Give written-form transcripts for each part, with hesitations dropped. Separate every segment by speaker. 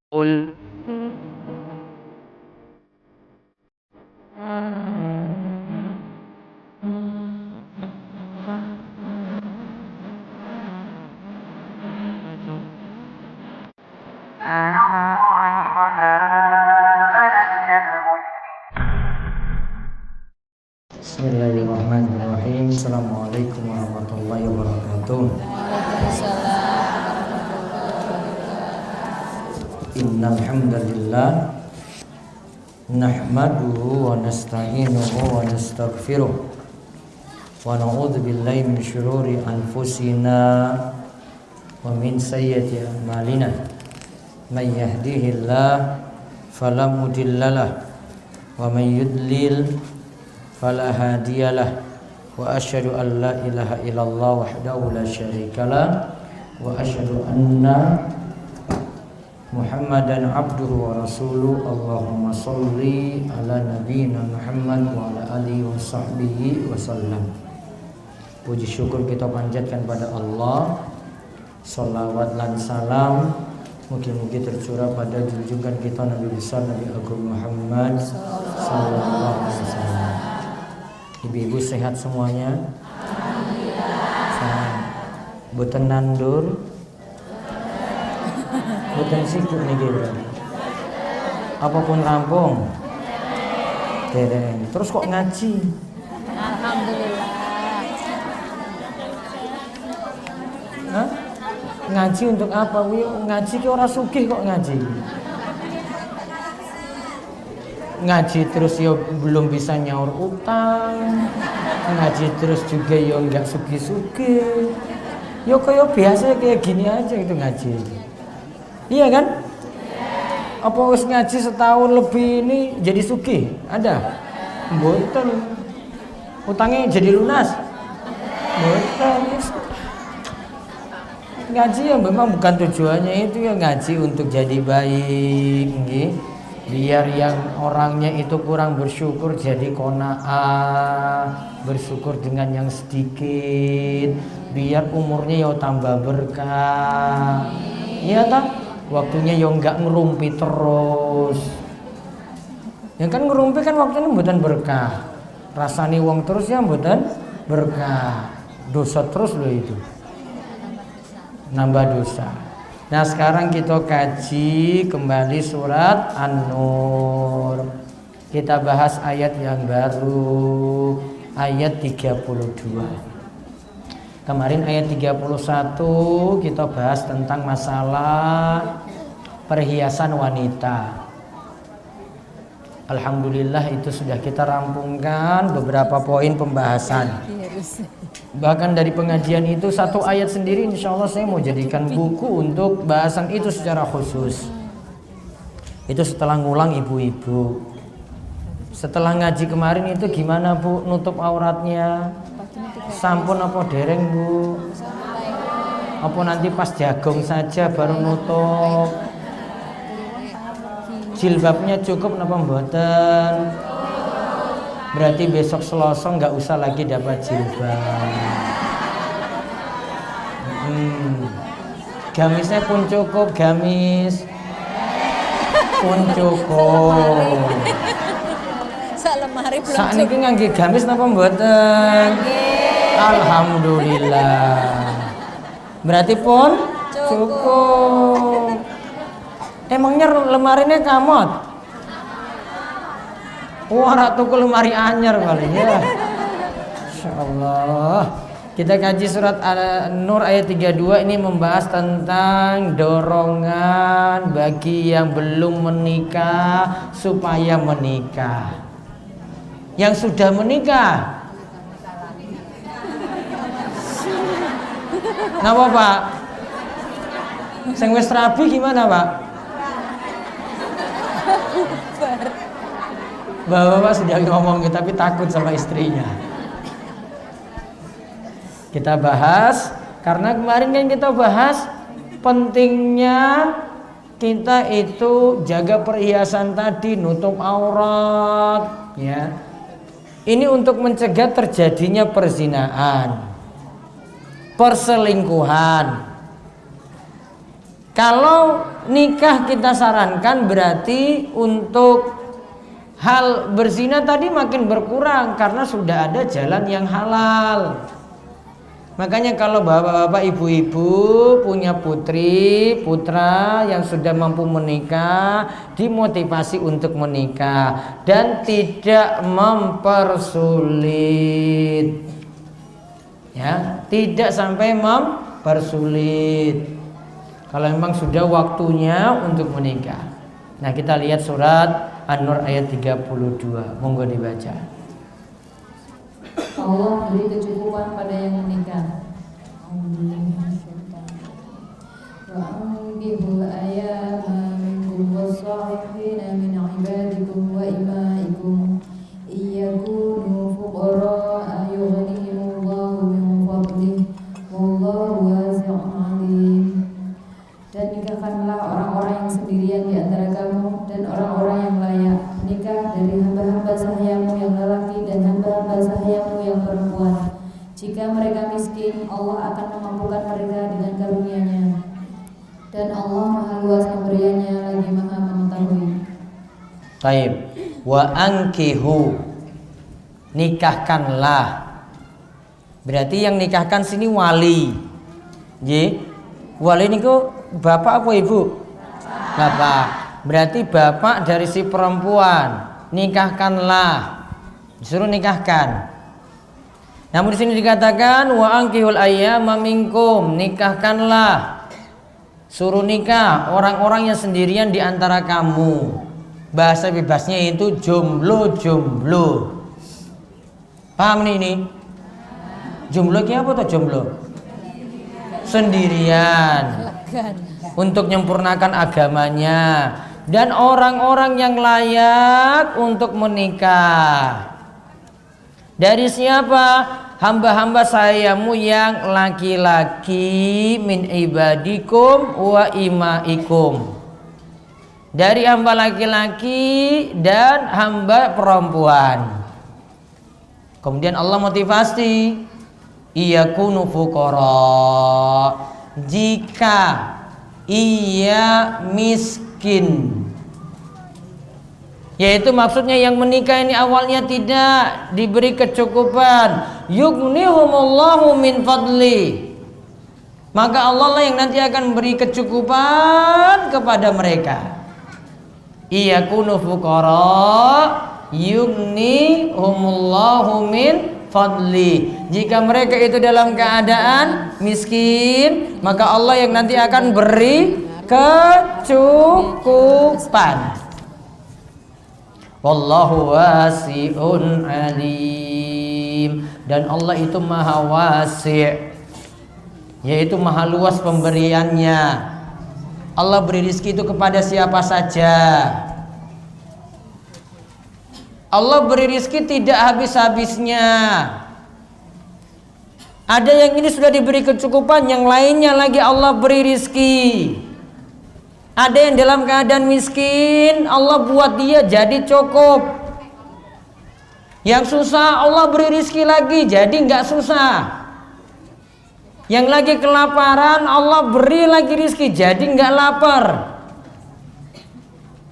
Speaker 1: قل
Speaker 2: Bismillahirrahmanirrahim. Assalamualaikum warahmatullahi wabarakatuh. Innal hamdalillah nahmaduhu wa nasta'inuhu wa nastaghfiruh wa na'udzu billahi min syururi anfusina wa min sayyiati a'malina. May yahdihillahu fala mudhillalah wa may yudlil fala hadiyalah wa asyhadu an la ilaha illallah wahdahu la syarikalah wa asyhadu anna Muhammadan abduhu wa rasuluh. Allahumma sholli ala nabiyyina Muhammad wa ala alihi wa sahbihi wa sallam. Puji syukur kita panjatkan pada Allah. Shalawat lan salam mugi-mugi tercurah pada junjungan kita Nabi besar Nabi Agung Muhammad sallallahu alaihi wasallam. Ibu-ibu sehat semuanya? Alhamdulillah. Boten nandur? Boten sibuk nih berarti. Apapun rampung? Dereng. Terus kok ngaji?
Speaker 3: Alhamdulillah.
Speaker 2: Hah? Ngaji untuk apa? Ngaji ki ora sugih kok ngaji. Ngaji terus ya belum bisa nyaur utang. Ngaji terus juga ya enggak sugih-sugih. Ya kayak biasa kayak gini aja itu ngaji. Iya kan? Apa wis ngaji setahun lebih ini jadi sugih? Ada? Mboten. Utangnya jadi lunas? Mboten. Ngaji ya memang bukan tujuannya itu ya ngaji untuk jadi baik, nggih. Biar yang orangnya itu kurang bersyukur jadi qanaah, bersyukur dengan yang sedikit, biar umurnya ya tambah berkah. Iya tak? Waktunya ya enggak ngerumpi terus. Ya kan ngerumpi kan waktunya mboten berkah. Rasane wong terus ya mboten berkah. Dosa terus loh itu. Nambah dosa. Nah sekarang kita kaji kembali surat An-Nur. Kita bahas ayat yang baru, ayat 32. Kemarin ayat 31 kita bahas tentang masalah perhiasan wanita. Alhamdulillah itu sudah kita rampungkan beberapa poin pembahasan. Bahkan dari pengajian itu satu ayat sendiri insya Allah saya mau jadikan buku untuk bahasan itu secara khusus. Itu setelah ngulang ibu-ibu. Setelah ngaji kemarin itu gimana Bu nutup auratnya? Sampun apa dereng Bu? Apa nanti pas jagung saja baru nutup? Jilbabnya cukup napa mboten? Berarti besok Selasa nggak usah lagi dapat jilbab. Gamisnya pun cukup, gamis pun cukup.
Speaker 3: Lemari belum
Speaker 2: Saat ini ngangge gamis napa mboten? Alhamdulillah. Berarti pun cukup. Emangnya lemarinya kamot? Wah, tuku lemari anyar paling ya. Insyaallah. Kita kaji surat An-Nur ayat 32 ini membahas tentang dorongan bagi yang belum menikah supaya menikah. Yang sudah menikah, napa Pak? Sing wis rabi gimana Pak? Bapak sudah ngomong tapi takut sama istrinya. Kita bahas karena kemarin kan kita bahas pentingnya kita itu jaga perhiasan tadi, nutup aurat, ya. Ini untuk mencegah terjadinya perzinaan, perselingkuhan. Kalau nikah kita sarankan berarti untuk hal berzina tadi makin berkurang karena sudah ada jalan yang halal. Makanya kalau bapak-bapak, ibu-ibu punya putri, putra yang sudah mampu menikah, dimotivasi untuk menikah dan tidak mempersulit. Ya, tidak sampai mempersulit. Kalau memang sudah waktunya untuk menikah. Nah, kita lihat surat An-Nur ayat 32. Monggo dibaca.
Speaker 1: Allah beri kecukupan pada yang menikah. Wa anbihul ayama minkum was-salihina min ibadikum wa imaikum iyakunu fuqara yughnihimullahu min fadlihi wallahu wasi'un 'alim. Dan nikahkanlah orang-orang yang sendirian di antara kamu dan orang-orang yang layak menikah dari hamba-hamba sahayamu yang lelaki dan hamba-hamba sahayamu yang perempuan. Jika mereka miskin, Allah akan memampukan mereka dengan karunia-Nya. Dan Allah Maha Luas pemberiannya lagi Maha mengetahui.
Speaker 2: Taib. Wa ankihu, nikahkanlah. Berarti yang nikahkan sini wali. Nggih. Wali niku bapak apa ibu? Bapak. Berarti bapak dari si perempuan. Nikahkanlah. Disuruh nikahkan. Namun di sini dikatakan wa ankihul ayyama minkum, nikahkanlah. Suruh nikah orang-orang yang sendirian di antara kamu. Bahasa bebasnya itu jomblo-jomblo. Paham nih ini? Jomblo ki apa tuh jomblo? Sendirian. Untuk menyempurnakan agamanya dan orang-orang yang layak untuk menikah. Dari siapa? Hamba-hamba sayamu yang laki-laki min ibadikum wa imaikum. Dari hamba laki-laki dan hamba perempuan. Kemudian Allah motivasi, iyakunu fuqara, jika ia miskin. Yaitu maksudnya yang menikah ini awalnya tidak diberi kecukupan. Yughnihumullahu min fadli. Maka Allah lah yang nanti akan memberi kecukupan kepada mereka. Iyakunu fuqara yughnihumullahu min fadli. Jika mereka itu dalam keadaan miskin, maka Allah yang nanti akan beri kecukupan. Wallahu wasi'un alim. Dan Allah itu maha wasi', yaitu maha luas pemberiannya. Allah beri rezeki itu kepada siapa saja. Allah beri rezeki tidak habis-habisnya. Ada yang ini sudah diberi kecukupan, yang lainnya lagi Allah beri rezeki. Ada yang dalam keadaan miskin, Allah buat dia jadi cukup. Yang susah Allah beri rezeki lagi, jadi nggak susah. Yang lagi kelaparan Allah beri lagi rezeki, jadi nggak lapar.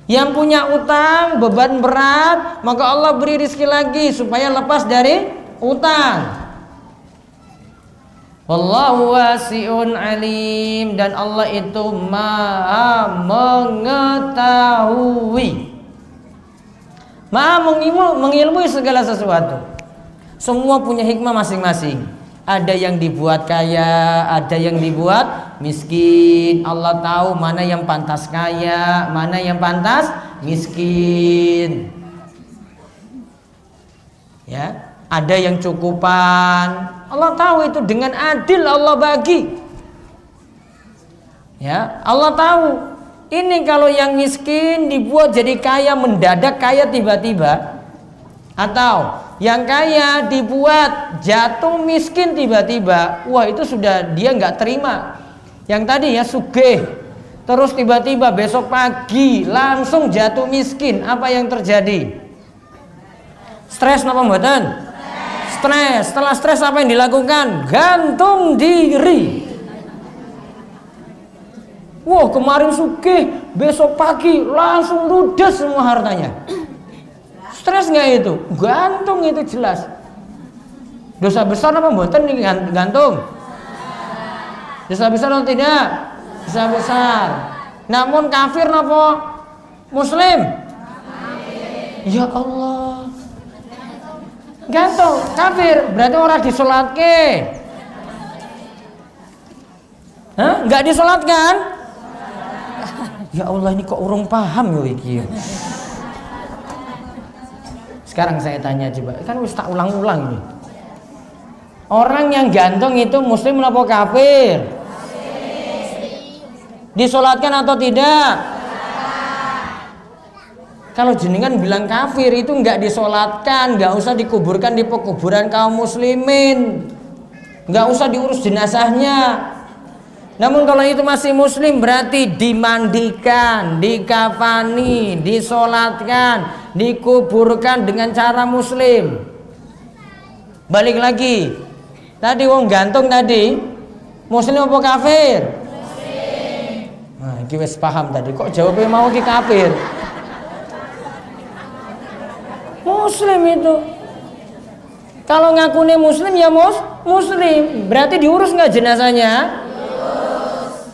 Speaker 2: Yang punya utang, beban berat, maka Allah beri rezeki lagi supaya lepas dari utang. Wallahu wasi'un alim. Dan Allah itu maha mengetahui, maha mengilmui segala sesuatu. Semua punya hikmah masing-masing. Ada yang dibuat kaya, ada yang dibuat miskin. Allah tahu mana yang pantas kaya, mana yang pantas miskin. Ya, ada yang cukupan. Allah tahu itu, dengan adil Allah bagi. Ya, Allah tahu. Ini kalau yang miskin dibuat jadi kaya mendadak, kaya tiba-tiba. Atau yang kaya dibuat jatuh miskin tiba-tiba. Wah, itu sudah dia nggak terima. Yang tadi ya sugih, terus tiba-tiba besok pagi langsung jatuh miskin. Apa yang terjadi? Stres napa mboten? Stres. Setelah stres apa yang dilakukan? Gantung diri. Wah, kemarin sugih, besok pagi langsung ludes semua hartanya. Stres nggak itu? Gantung itu jelas. Dosa besar apa mboten nih gantung? Dosa besar atau tidak? Dosa besar. Namun kafir napa muslim? Ya Allah. Gantung, kafir, berarti orang disolatke. Hah? Enggak disolatkan? Ya Allah, ini kok urung paham yo iki. Sekarang saya tanya coba, kan wis tak ulang-ulang ini. Orang yang gantung itu muslim apa kafir? Disolatkan atau tidak? Kalau jenengan bilang kafir itu nggak disolatkan, nggak usah dikuburkan di pekuburan kaum muslimin, nggak usah diurus jenazahnya. Namun kalau itu masih muslim berarti dimandikan, dikafani, disolatkan, dikuburkan dengan cara muslim. Balik lagi, tadi wong gantung tadi muslim apa kafir? Muslim. Nah, iki wis paham tadi. Kok jawabnya mau ki kafir? Muslim itu. Kalau ngakune muslim ya muslim. Berarti diurus nggak jenazahnya?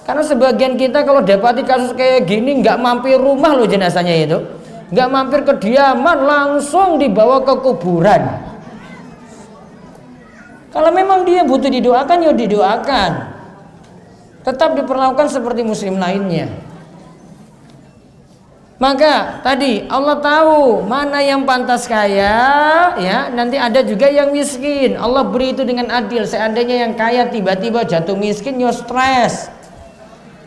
Speaker 2: Karena sebagian kita kalau dapati kasus kayak gini nggak mampir rumah loh jenazahnya itu, nggak mampir kediaman, langsung dibawa ke kuburan. Kalau memang dia butuh didoakan ya didoakan, tetap diperlakukan seperti muslim lainnya. Maka tadi Allah tahu mana yang pantas kaya, ya nanti ada juga yang miskin. Allah beri itu dengan adil. Seandainya yang kaya tiba-tiba jatuh miskin, ya stres.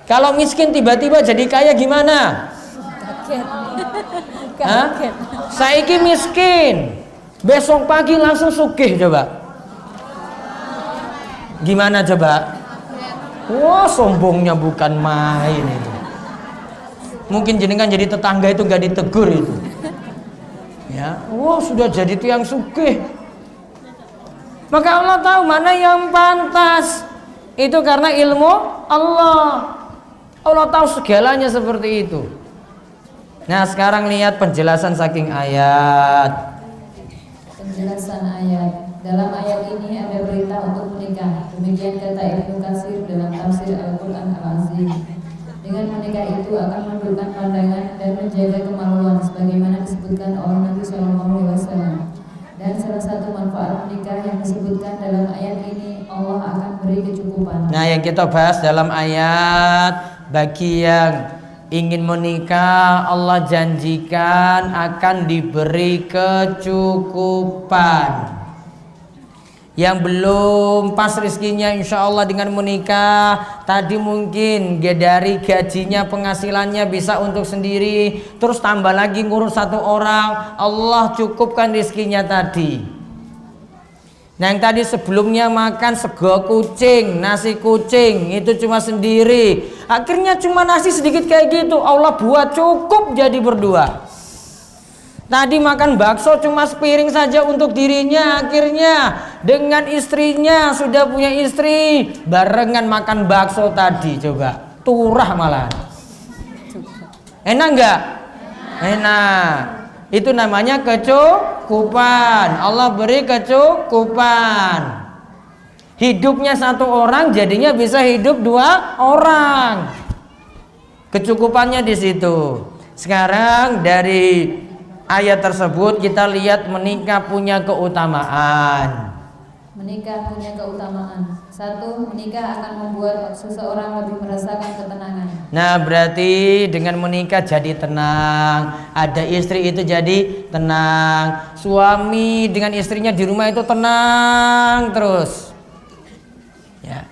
Speaker 2: Kalau miskin tiba-tiba jadi kaya gimana? Kaget. Saiki miskin, besok pagi langsung sugih coba. Gimana coba? Wah, sombongnya bukan main itu. Mungkin jenengan jadi tetangga itu nggak ditegur itu. Ya, wah sudah jadi tiang sugih. Maka Allah tahu mana yang pantas. Itu karena ilmu Allah. Allah tahu segalanya seperti itu. Nah, sekarang lihat penjelasan saking ayat.
Speaker 1: Penjelasan ayat. Dalam ayat ini ada perintah untuk menikah. Demikian kata Ibnu Katsir dalam tafsir Al-Qur'an Al-Azim. Dengan menikah itu akan menundukkan pandangan dan menjaga kemaluan sebagaimana disebutkan oleh Nabi SAW. Dan salah satu manfaat menikah yang disebutkan dalam ayat ini, Allah akan beri kecukupan.
Speaker 2: Nah, yang kita bahas dalam ayat, bagi yang ingin menikah Allah janjikan akan diberi kecukupan. Yang belum pas rezekinya insya Allah dengan menikah, tadi mungkin dari gajinya penghasilannya bisa untuk sendiri, terus tambah lagi ngurus satu orang, Allah cukupkan rezekinya tadi. Nah, yang tadi sebelumnya makan sego kucing, nasi kucing itu cuma sendiri, akhirnya cuma nasi sedikit kayak gitu, Allah buat cukup jadi berdua. Tadi makan bakso cuma sepiring saja untuk dirinya, akhirnya dengan istrinya, sudah punya istri, barengan makan bakso tadi, coba turah malah. Enak nggak? Enak. Itu namanya kecukupan. Allah beri kecukupan. Hidupnya satu orang jadinya bisa hidup dua orang. Kecukupannya di situ. Sekarang dari ayat tersebut kita lihat menikah punya keutamaan.
Speaker 1: Menikah punya keutamaan. Satu, menikah akan membuat seseorang lebih merasakan ketenangan.
Speaker 2: Nah, berarti dengan menikah jadi tenang. Ada istri itu jadi tenang. Suami dengan istrinya di rumah itu tenang terus. Ya.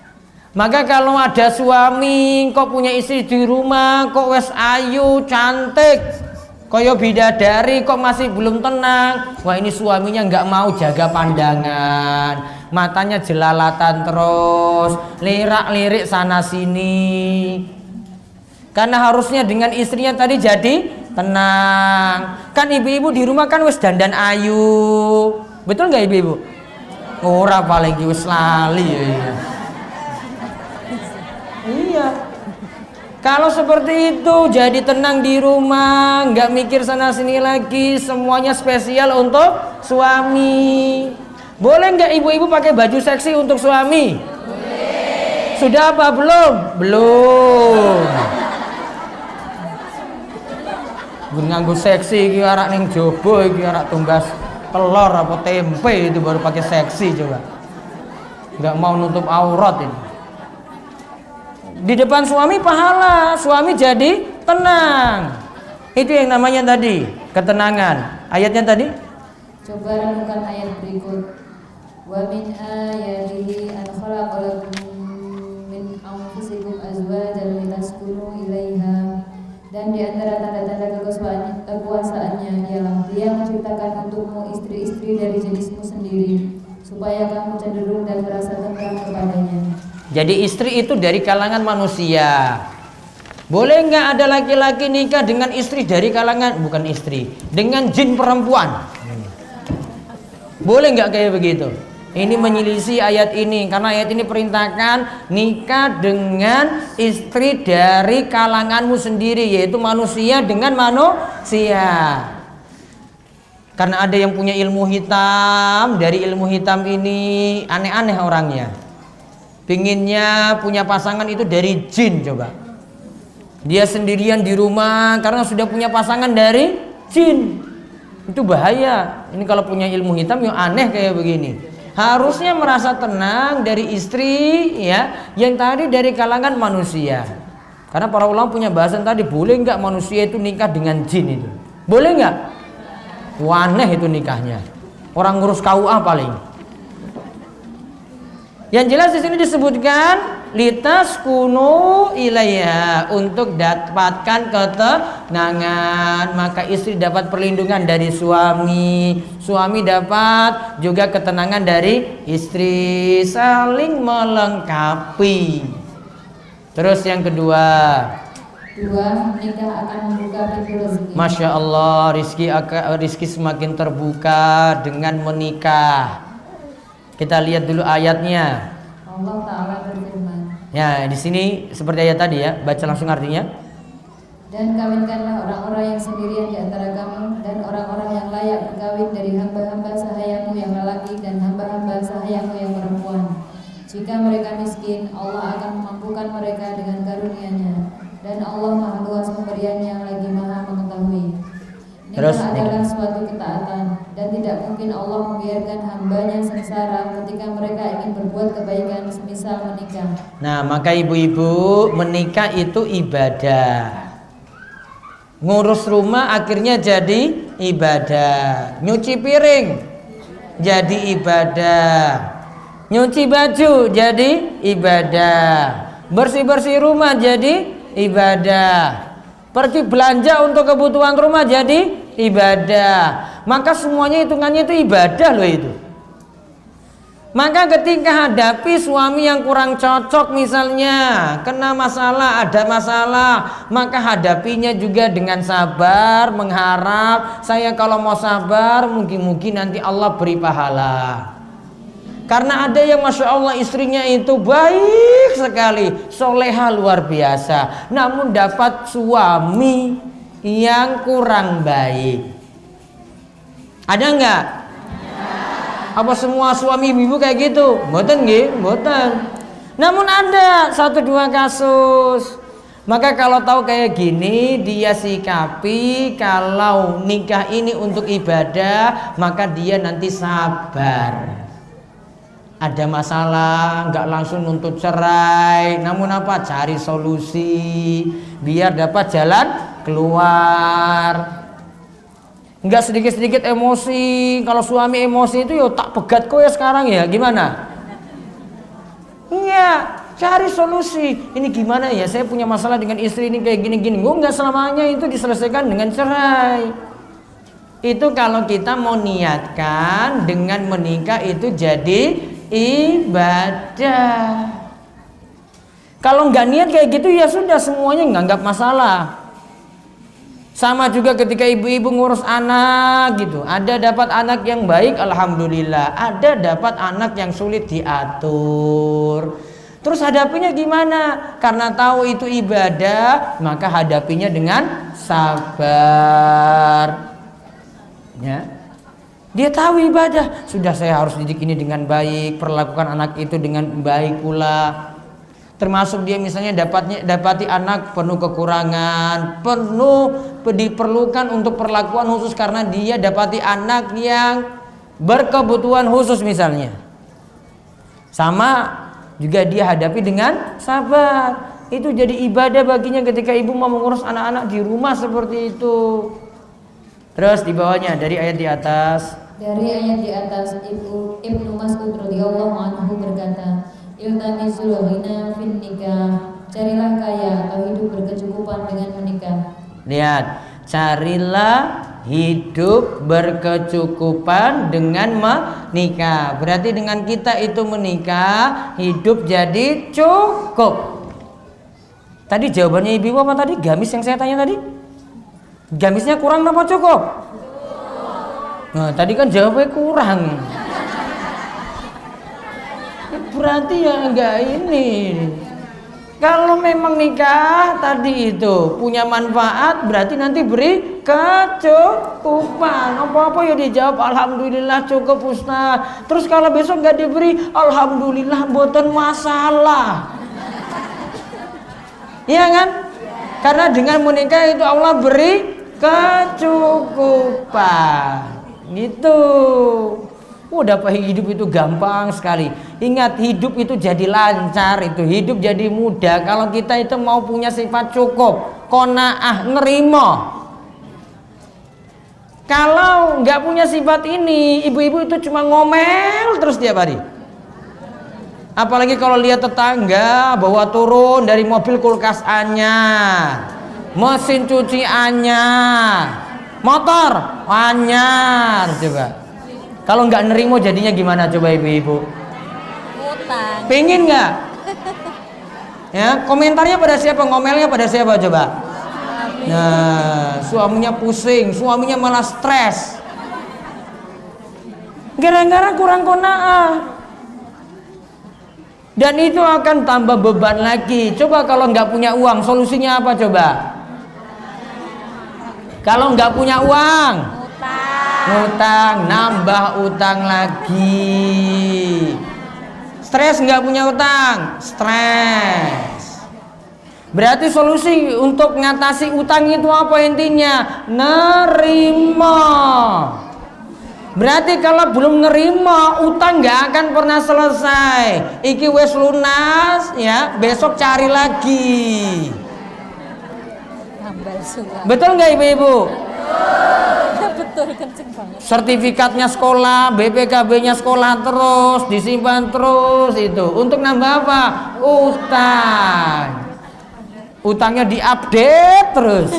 Speaker 2: Maka kalau ada suami kok punya istri di rumah kok wes ayu, cantik, koyo bidadari kok masih belum tenang, wah ini suaminya nggak mau jaga pandangan, matanya jelalatan terus, lirak-lirik sana sini. Karena harusnya dengan istrinya tadi jadi tenang. Kan ibu-ibu di rumah kan wes dandan ayu, betul nggak ibu-ibu? Ora paling wes lali ya. Iya. Kalau seperti itu jadi tenang di rumah, nggak mikir sana sini lagi, semuanya spesial untuk suami. Boleh nggak ibu-ibu pakai baju seksi untuk suami? Boleh. Sudah apa belum? Belum. Nganggo seksi iki arak ning jaba iki arak tumbas telur apa tempe itu baru pakai seksi coba. Nggak mau nutup aurat ini. Di depan suami pahala, suami jadi tenang. Itu yang namanya tadi ketenangan. Ayatnya tadi?
Speaker 1: Coba renungkan ayat berikut. Wa min ayatihi an khalaqa lakum min anfusikum azwajan litaskunu ilaiha. Dan di antara tanda-tanda kekuasaannya ialah Dia menciptakan untukmu istri-istri dari jenismu sendiri, supaya kamu cenderung dan merasa tentram kepadanya.
Speaker 2: Jadi istri itu dari kalangan manusia. Boleh nggak ada laki-laki nikah dengan istri dari kalangan, bukan istri, dengan jin perempuan? Boleh nggak kayak begitu? Ini menyelisih ayat ini, karena ayat ini perintahkan nikah dengan istri dari kalanganmu sendiri, yaitu manusia dengan manusia. Karena ada yang punya ilmu hitam, dari ilmu hitam ini aneh-aneh orangnya. Pinginnya punya pasangan itu dari jin coba. Dia sendirian di rumah karena sudah punya pasangan dari jin. Itu bahaya. Ini kalau punya ilmu hitam yang aneh kayak begini. Harusnya merasa tenang dari istri ya, yang tadi dari kalangan manusia. Karena para ulama punya bahasan tadi, boleh nggak manusia itu nikah dengan jin itu? Boleh nggak? Aneh itu nikahnya. Orang ngurus KUA paling. Yang jelas di sini disebutkan litaskunu ilaiha, untuk dapatkan ketenangan. Maka istri dapat perlindungan dari suami, suami dapat juga ketenangan dari istri, saling melengkapi. Terus yang kedua,
Speaker 1: nikah akan membuka pintu rezeki.
Speaker 2: Masya Allah, rizki semakin terbuka dengan menikah. Kita lihat dulu ayatnya.
Speaker 1: Allah Ta'ala berfirman.
Speaker 2: Ya, di sini seperti ayat tadi ya, baca langsung artinya.
Speaker 1: Dan kawinkanlah orang-orang yang sendirian di antara kamu, dan orang-orang yang layak berkawin dari hamba-hamba sahayamu yang lelaki dan hamba-hamba sahayamu yang perempuan. Jika mereka miskin, Allah akan memampukan mereka dengan karunia-Nya, dan Allah Maha Luas pemberiannya lagi Maha mengetahui. Nikah adalah suatu ketaatan, dan tidak mungkin Allah membiarkan hambanya sengsara ketika mereka ingin berbuat kebaikan semisal menikah.
Speaker 2: Nah, maka ibu-ibu, menikah itu ibadah. Ngurus rumah akhirnya jadi ibadah. Nyuci piring jadi ibadah. Nyuci baju jadi ibadah. Bersih-bersih rumah jadi ibadah. Pergi belanja untuk kebutuhan rumah jadi ibadah. Maka semuanya hitungannya itu ibadah loh itu. Maka ketika hadapi suami yang kurang cocok misalnya, kena masalah, ada masalah, maka hadapinya juga dengan sabar, mengharap saya kalau mau sabar mungkin nanti Allah beri pahala. Karena ada yang Masya Allah istrinya itu baik sekali, soleha luar biasa, namun dapat suami yang kurang baik. Ada enggak? Apa semua suami ibu kayak gitu? Mboten nggih, mboten. Namun ada 1-2 kasus. Maka kalau tahu kayak gini, dia sikapi kalau nikah ini untuk ibadah, maka dia nanti sabar. Ada masalah, nggak langsung nuntut cerai, namun apa? Cari solusi biar dapat jalan keluar. Nggak sedikit-sedikit emosi. Kalau suami emosi itu yo tak pegat kok ya sekarang ya, gimana? Enggak, cari solusi. Ini gimana ya? Saya punya masalah dengan istri ini kayak gini-gini. Gue nggak selamanya itu diselesaikan dengan cerai. Itu kalau kita mau niatkan dengan menikah itu jadi ibadah. Kalau nggak niat kayak gitu ya sudah, semuanya nganggap masalah. Sama juga ketika ibu-ibu ngurus anak gitu, ada dapat anak yang baik alhamdulillah, ada dapat anak yang sulit diatur. Terus hadapinya gimana? Karena tahu itu ibadah, maka hadapinya dengan sabar. Ya. Dia tahu ibadah, sudah saya harus didik ini dengan baik, perlakukan anak itu dengan baik pula. Termasuk dia misalnya dapati anak penuh kekurangan, diperlukan untuk perlakuan khusus karena dia dapati anak yang berkebutuhan khusus misalnya. Sama juga dia hadapi dengan sabar. Itu jadi ibadah baginya ketika ibu mau mengurus anak-anak di rumah seperti itu. Terus di bawahnya dari ayat di atas.
Speaker 1: Dari ayat di atas, Ibnu Mas'ud radhiyallahu anhu berkata, "Iltamizul ghina fin nikah." Carilah kaya atau hidup berkecukupan dengan menikah.
Speaker 2: Lihat, carilah hidup berkecukupan dengan menikah. Berarti dengan kita itu menikah, hidup jadi cukup. Tadi jawabannya ibu apa tadi? Gamis yang saya tanya tadi? Gamisnya kurang apa cukup? Nah, tadi kan jawabnya kurang. Berarti ya enggak ini. Kalau memang nikah tadi itu punya manfaat, berarti nanti beri kecukupan. Apa-apa ya dijawab alhamdulillah cukup Ustaz. Terus kalau besok enggak diberi, alhamdulillah mboten masalah. Iya kan? Karena dengan menikah itu Allah beri kecukupan. Gitu. Dapat hidup itu gampang sekali. Ingat, hidup itu jadi lancar, itu hidup jadi mudah kalau kita itu mau punya sifat cukup, qanaah, nerimo. Kalau nggak punya sifat ini, ibu-ibu itu cuma ngomel terus tiap hari. Apalagi kalau lihat tetangga bawa turun dari mobil kulkas anyar, mesin cuci anyar, motor anyar. Coba kalau nggak nerimo jadinya gimana coba ibu-ibu?
Speaker 3: Utang.
Speaker 2: Pengen nggak? Ya, komentarnya pada siapa? Ngomelnya pada siapa coba? Nah, suaminya pusing, suaminya malah stres. Gara-gara kurang qanaah. Dan itu akan tambah beban lagi. Coba kalau nggak punya uang, solusinya apa coba? Kalau nggak punya uang, utang, nambah utang lagi. Stres nggak punya utang, stres. Berarti solusi untuk mengatasi utang itu apa intinya? Nerima. Berarti kalau belum nerima, utang nggak akan pernah selesai. Iki wes lunas, ya besok cari lagi. Betul nggak ibu-ibu?
Speaker 3: Betul, kenceng banget.
Speaker 2: Sertifikatnya sekolah, BPKB-nya sekolah terus, disimpan terus itu. Untuk nambah apa? Utang. Utangnya diupdate terus.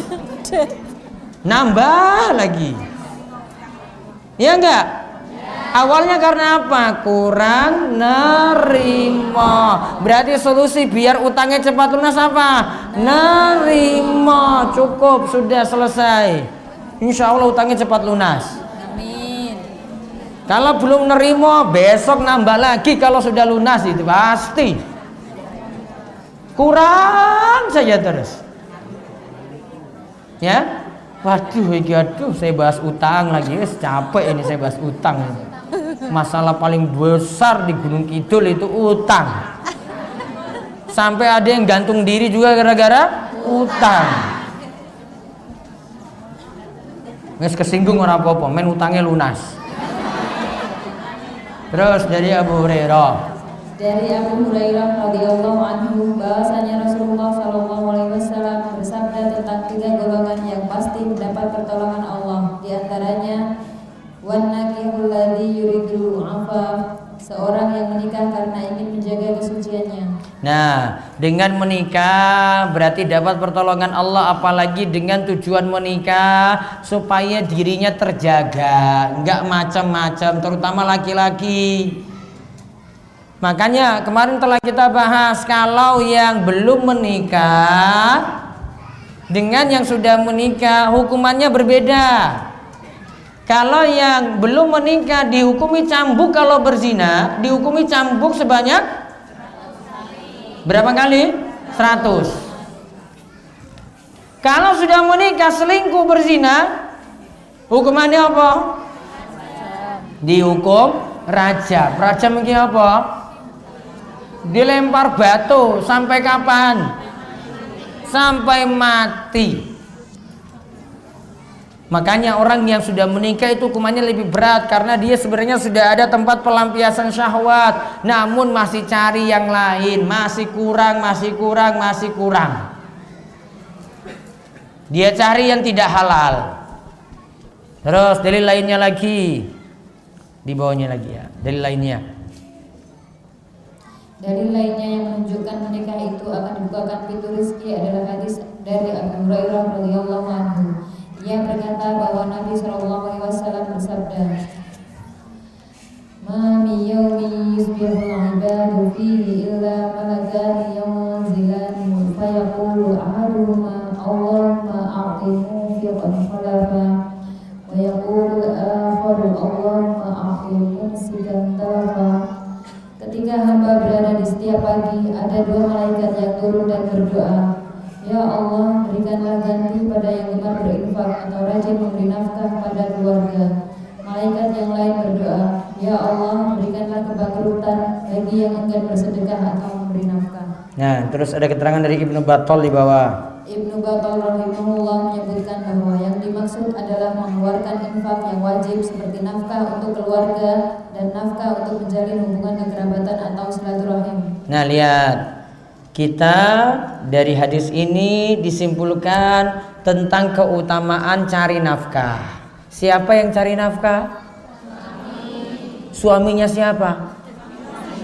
Speaker 2: Nambah lagi. Ya enggak? Awalnya karena apa? Kurang nerima. Berarti solusi biar utangnya cepat lunas apa? Nerima. Cukup, sudah selesai. Insya Allah utangnya cepat lunas.
Speaker 3: Amin.
Speaker 2: Kalau belum nerima, besok nambah lagi. Kalau sudah lunas itu pasti kurang saja terus. Ya, waduh, saya bahas utang lagi. Capek ini saya bahas utang. Masalah paling besar di Gunung Kidul itu utang. Sampai ada yang gantung diri juga gara-gara utang. Wes kesinggung orang apa-apa, men utangnya lunas. Terus dari Abu Hurairah.
Speaker 1: Dari Abu Hurairah radhiyallahu anhu bahwasanya Rasulullah sallallahu alaihi wasallam bersabda tentang 3 golongan yang pasti mendapat pertolongan Allah. Di antaranya wan nakihul ladzi yuridul afaf, seorang yang menikah karena ingin menjaga kesuciannya.
Speaker 2: Nah, dengan menikah berarti dapat pertolongan Allah, apalagi dengan tujuan menikah supaya dirinya terjaga, enggak macam-macam, terutama laki-laki. Makanya kemarin telah kita bahas kalau yang belum menikah dengan yang sudah menikah hukumannya berbeda. Kalau yang belum menikah dihukumi cambuk, kalau berzina dihukumi cambuk sebanyak Berapa kali? 100. Kalau sudah menikah selingkuh berzina, hukumannya apa? Dihukum rajam. Rajam ini apa? Dilempar batu sampai kapan? Sampai mati. Makanya orang yang sudah menikah itu hukumannya lebih berat, karena dia sebenarnya sudah ada tempat pelampiasan syahwat, namun masih cari yang lain, masih kurang. Dia cari yang tidak halal. Terus dalil lainnya lagi, di bawahnya lagi ya, dalil lainnya.
Speaker 1: Dalil lainnya yang menunjukkan menikah itu akan dibukakan pintu rezeki adalah hadis dari Abu Hurairah radhiyallahu anhu. Ia berkata bahwa Nabi SAW bersabda, "Ma min yawmin yusbihu al-'ibadu fihi illa malakani yanzilani fa yaqulu ahaduhuma Allahumma a'ti munfiqan khalafa wa yaqulu al-akharu Allahumma a'ti mumsikan talafa." Ketika hamba berada di setiap pagi, ada dua malaikat yang turun dan berdoa, "Ya Allah, berikanlah ganti pada yang gemar berinfak atau rajin memberi nafkah pada keluarga." Malaikat yang lain berdoa, "Ya Allah, berikanlah kebangkrutan bagi yang enggan bersedekah atau memberi nafkah."
Speaker 2: Nah, terus ada keterangan dari Ibnu Battal di bawah.
Speaker 1: Ibnu Battal rahimahullah menyebutkan bahwa yang dimaksud adalah mengeluarkan infak yang wajib seperti nafkah untuk keluarga dan nafkah untuk menjalin hubungan kekerabatan atau silaturahim.
Speaker 2: Nah, lihat. Kita dari hadis ini disimpulkan tentang keutamaan cari nafkah. Siapa yang cari nafkah? Suaminya siapa?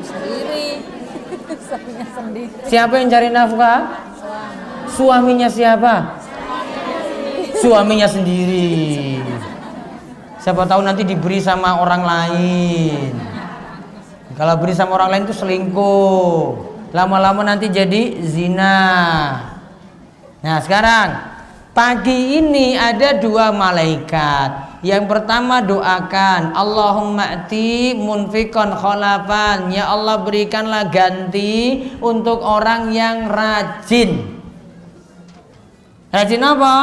Speaker 3: Sendiri. Suaminya sendiri.
Speaker 2: Siapa yang cari nafkah? Suaminya siapa? Suaminya sendiri. Siapa tahu nanti diberi sama orang lain. Kalau beri sama orang lain itu selingkuh. Lama-lama nanti jadi zina. Nah, sekarang pagi ini ada dua malaikat. Yang pertama doakan, Allahumma ati munfiqan khalafan. Ya Allah, berikanlah ganti untuk orang yang rajin. Rajin apa?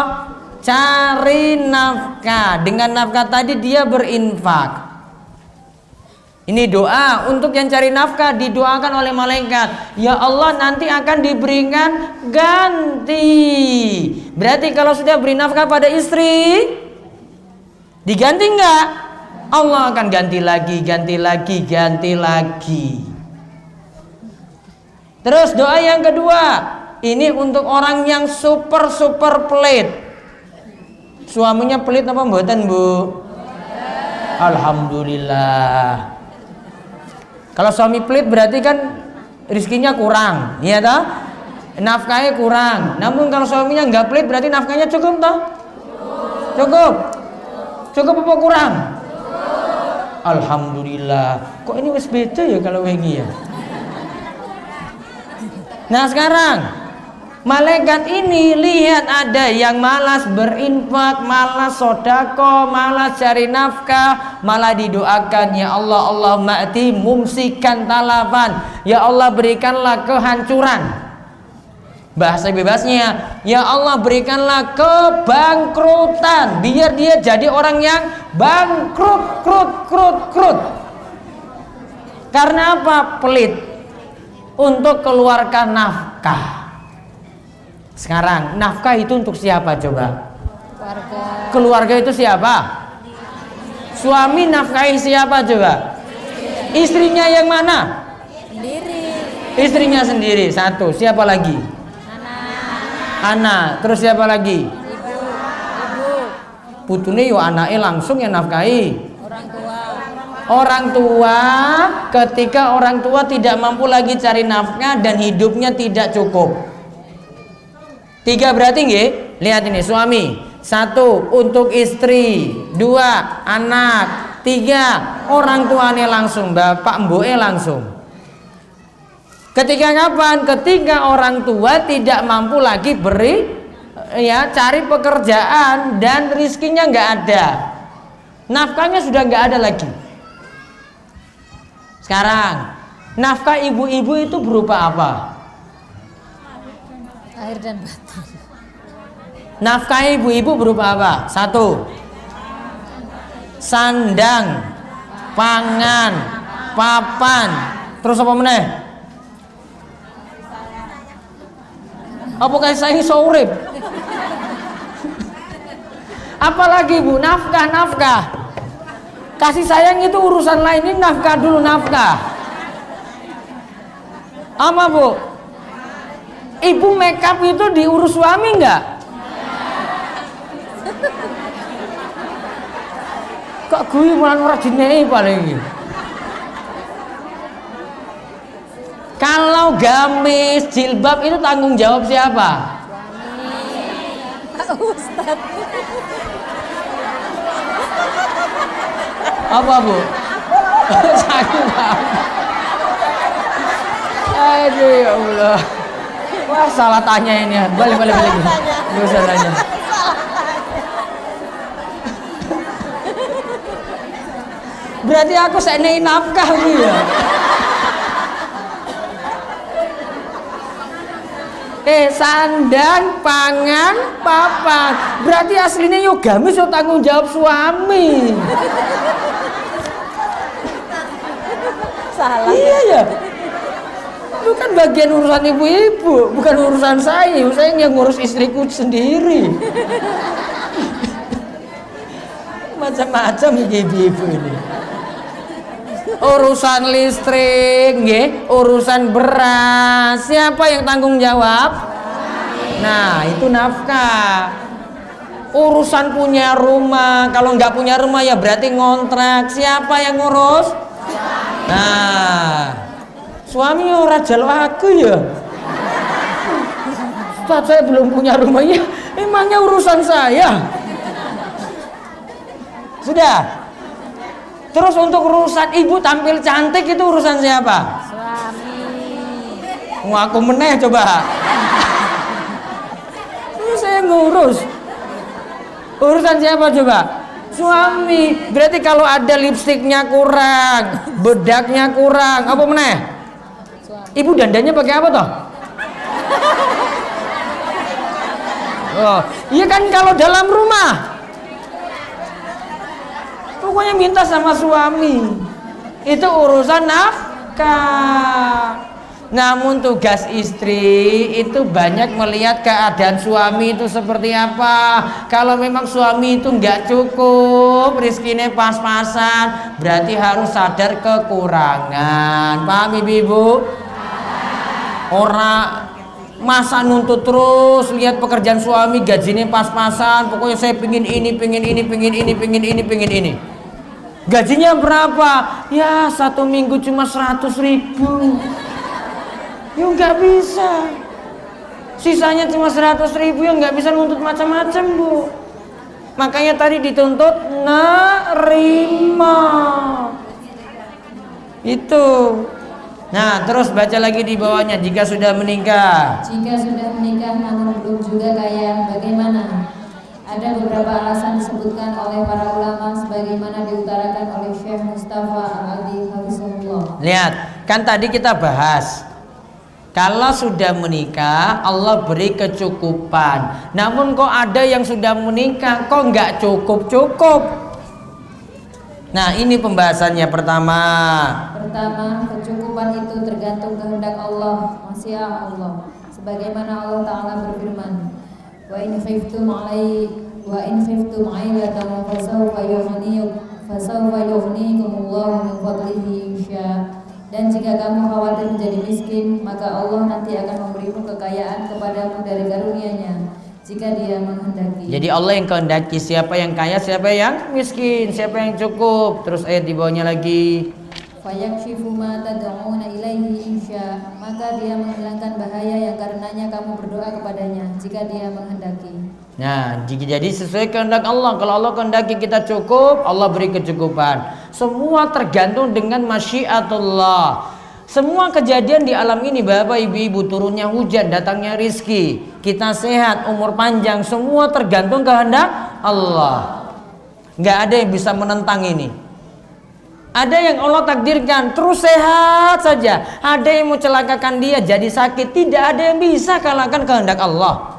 Speaker 2: Cari nafkah. Dengan nafkah tadi dia berinfak. Ini doa untuk yang cari nafkah, didoakan oleh malaikat. Ya Allah, nanti akan diberikan ganti. Berarti kalau sudah beri nafkah pada istri, diganti enggak? Allah akan ganti lagi. Terus doa yang kedua, ini untuk orang yang super pelit. Suaminya pelit apa mboten, Bu? Alhamdulillah. Kalau suami pelit berarti kan rizkinya kurang, iya toh? Nafkahnya kurang. Namun kalau suaminya nggak pelit berarti nafkahnya cukup toh? Cukup apa kurang? Alhamdulillah. Kok ini wis beda ya kalau wingi ya? Nah, sekarang malaikat ini lihat ada yang malas berinfak, malas sodako, malas cari nafkah, malah didoakan, ya Allah, Allahumma ati mumsikan talafan. Ya Allah, berikanlah kehancuran. Bahasa bebasnya, ya Allah, berikanlah kebangkrutan, biar dia jadi orang yang bangkrut. Karena apa? Pelit untuk keluarkan nafkah. Sekarang nafkah itu untuk siapa coba? Keluarga itu siapa? Suami nafkahi siapa coba? Istrinya yang mana?
Speaker 3: Sendiri.
Speaker 2: Istrinya sendiri. Satu. Siapa lagi? Anak. Terus siapa lagi?
Speaker 3: Ibu.
Speaker 2: Putune yo anake langsung yang nafkahi.
Speaker 3: Orang tua.
Speaker 2: Ketika orang tua tidak mampu lagi cari nafkah dan hidupnya tidak cukup. 3 berarti nggih? Lihat ini, suami. 1 untuk istri, 2 anak, 3 orang tuanya langsung, bapak mboke langsung. Ketika kapan? Ketika orang tua tidak mampu lagi cari pekerjaan dan rizkinya nggak ada, nafkahnya sudah nggak ada lagi. Sekarang nafkah ibu-ibu itu berupa apa?
Speaker 3: Air dan batin.
Speaker 2: Nafkah ibu-ibu berupa apa? 1. Sandang, pangan, papan. Terus apa meneh? Apa kayak saya iso urip? Apalagi Bu, nafkah. Kasih sayang itu urusan lain, ini nafkah dulu, nafkah. Apa Bu? Ibu make up itu diurus suami enggak? Kok gue malah ora dinei paling. Kalau gamis, jilbab itu tanggung jawab siapa?
Speaker 3: Ustaz.
Speaker 2: Apa Bu? Sakit banget. Aduh ya Allah. Wah salah tanya ini. Balik. Gak usah tanya. Berarti aku senei nafkah Bu ya. Sandang, pangan, papan. Berarti aslinya yo gamis yo tanggung jawab suami.
Speaker 3: Salah.
Speaker 2: Iya ya. Itu kan bagian urusan ibu-ibu, bukan urusan saya. Saya yang ngurus istriku sendiri. Macam-macam ibu-ibu ini. Urusan listrik, nggih, urusan beras, siapa yang tanggung jawab? Nah, itu nafkah. Urusan punya rumah, kalau nggak punya rumah ya berarti ngontrak. Siapa yang ngurus? Nah, suami ora jaluk aku ya. Ustaz, saya belum punya rumahnya. Emangnya urusan saya? Sudah. Terus untuk urusan ibu tampil cantik itu urusan siapa?
Speaker 3: Suami.
Speaker 2: Wah, aku meneh coba. Ini saya ngurus. Urusan siapa coba? Suami. Berarti kalau ada lipstiknya kurang, bedaknya kurang, apa meneh? Ibu dandannya pakai apa toh? Oh, iya kan kalau dalam rumah. Pokoknya minta sama suami. Itu urusan nafkah. Namun tugas istri itu banyak melihat keadaan suami itu seperti apa. Kalau memang suami itu nggak cukup, rizkinya pas-pasan, berarti harus sadar kekurangan. Paham ibu-ibu? Orang masa nuntut terus lihat pekerjaan suami gajinya pas-pasan. Pokoknya saya pingin ini. Gajinya berapa? Ya 1 minggu cuma 100.000. Ya nggak bisa. Sisanya cuma 100.000 ya nggak bisa nuntut macam-macam Bu. Makanya tadi dituntut nerima. Itu. Nah terus baca lagi di bawahnya. Jika sudah menikah.
Speaker 1: Jika sudah menikah namun belum juga kaya, bagaimana? Ada beberapa alasan disebutkan oleh para ulama sebagaimana diutarakan oleh Syekh Mustafa Al-Adi Hafizahullah.
Speaker 2: Lihat, kan tadi kita bahas kalau sudah menikah Allah beri kecukupan. Namun kok ada yang sudah menikah kok nggak cukup. Nah ini pembahasannya pertama.
Speaker 1: Pertama, kecukupan itu tergantung kehendak Allah, masyiah Allah. Sebagaimana Allah Ta'ala berfirman, wa in khiftum ailatan fasawfa yughnikumullahu min fadlihi insya. Dan jika kamu khawatir menjadi miskin, maka Allah nanti akan memberimu kekayaan kepadamu dari karunia-Nya jika Dia menghendaki.
Speaker 2: Jadi Allah yang kehendaki, siapa yang kaya, siapa yang miskin, siapa yang cukup. Terus ayat di bawahnya lagi.
Speaker 1: Fayakshifu ma tad'una ilaihi insya. Maka Dia menghilangkan bahaya yang karenanya kamu berdoa kepadanya jika Dia menghendaki.
Speaker 2: Nah, jadi sesuai kehendak Allah. Kalau Allah kehendaki kita cukup, Allah beri kecukupan. Semua tergantung dengan masyiatullah. Semua kejadian di alam ini, Bapak Ibu-ibu, turunnya hujan, datangnya rizki, kita sehat, umur panjang, semua tergantung kehendak Allah. Nggak ada yang bisa menentang ini. Ada yang Allah takdirkan terus sehat saja. Ada yang mau celakakan dia jadi sakit. Tidak ada yang bisa kalahkan kehendak Allah.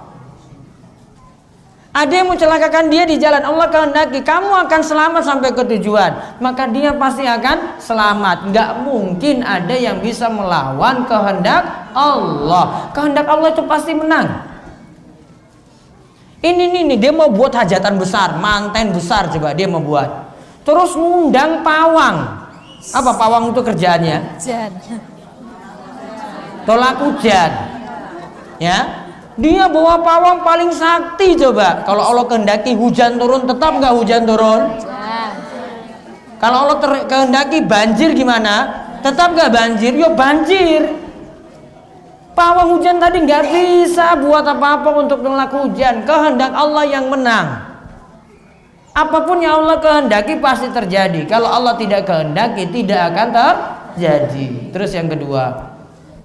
Speaker 2: Ada yang mencelakakan dia di jalan Allah kehendaki kamu akan selamat sampai ke tujuan, maka dia pasti akan selamat. Nggak mungkin ada yang bisa melawan kehendak Allah. Kehendak Allah itu pasti menang. Ini dia mau buat hajatan besar, manten besar coba dia mau buat. Terus ngundang pawang. Apa pawang itu kerjaannya?
Speaker 3: Hujan.
Speaker 2: Tolak hujan. Ya. Dia bawa pawang paling sakti coba. Kalau Allah kehendaki hujan turun, tetap nggak hujan turun?
Speaker 3: Hujan.
Speaker 2: Kalau Allah kehendaki banjir gimana? Tetap nggak banjir? Yo banjir. Pawang hujan tadi nggak bisa buat apa-apa untuk menolak hujan. Kehendak Allah yang menang. Apapun yang Allah kehendaki pasti terjadi. Kalau Allah tidak kehendaki tidak akan terjadi. Terus yang kedua.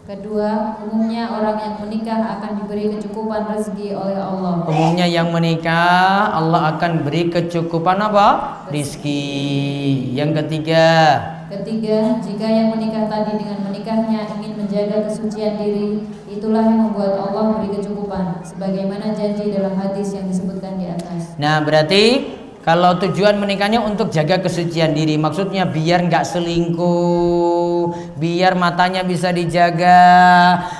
Speaker 1: Kedua, umumnya orang yang menikah akan diberi kecukupan rezeki oleh Allah.
Speaker 2: Umumnya yang menikah Allah akan beri kecukupan apa? Rizki. Yang ketiga.
Speaker 1: Ketiga, jika yang menikah tadi dengan menikahnya ingin menjaga kesucian diri, itulah yang membuat Allah beri kecukupan, sebagaimana janji dalam hadis yang disebutkan di atas.
Speaker 2: Nah berarti kalau tujuan menikahnya untuk jaga kesucian diri, maksudnya biar nggak selingkuh, biar matanya bisa dijaga,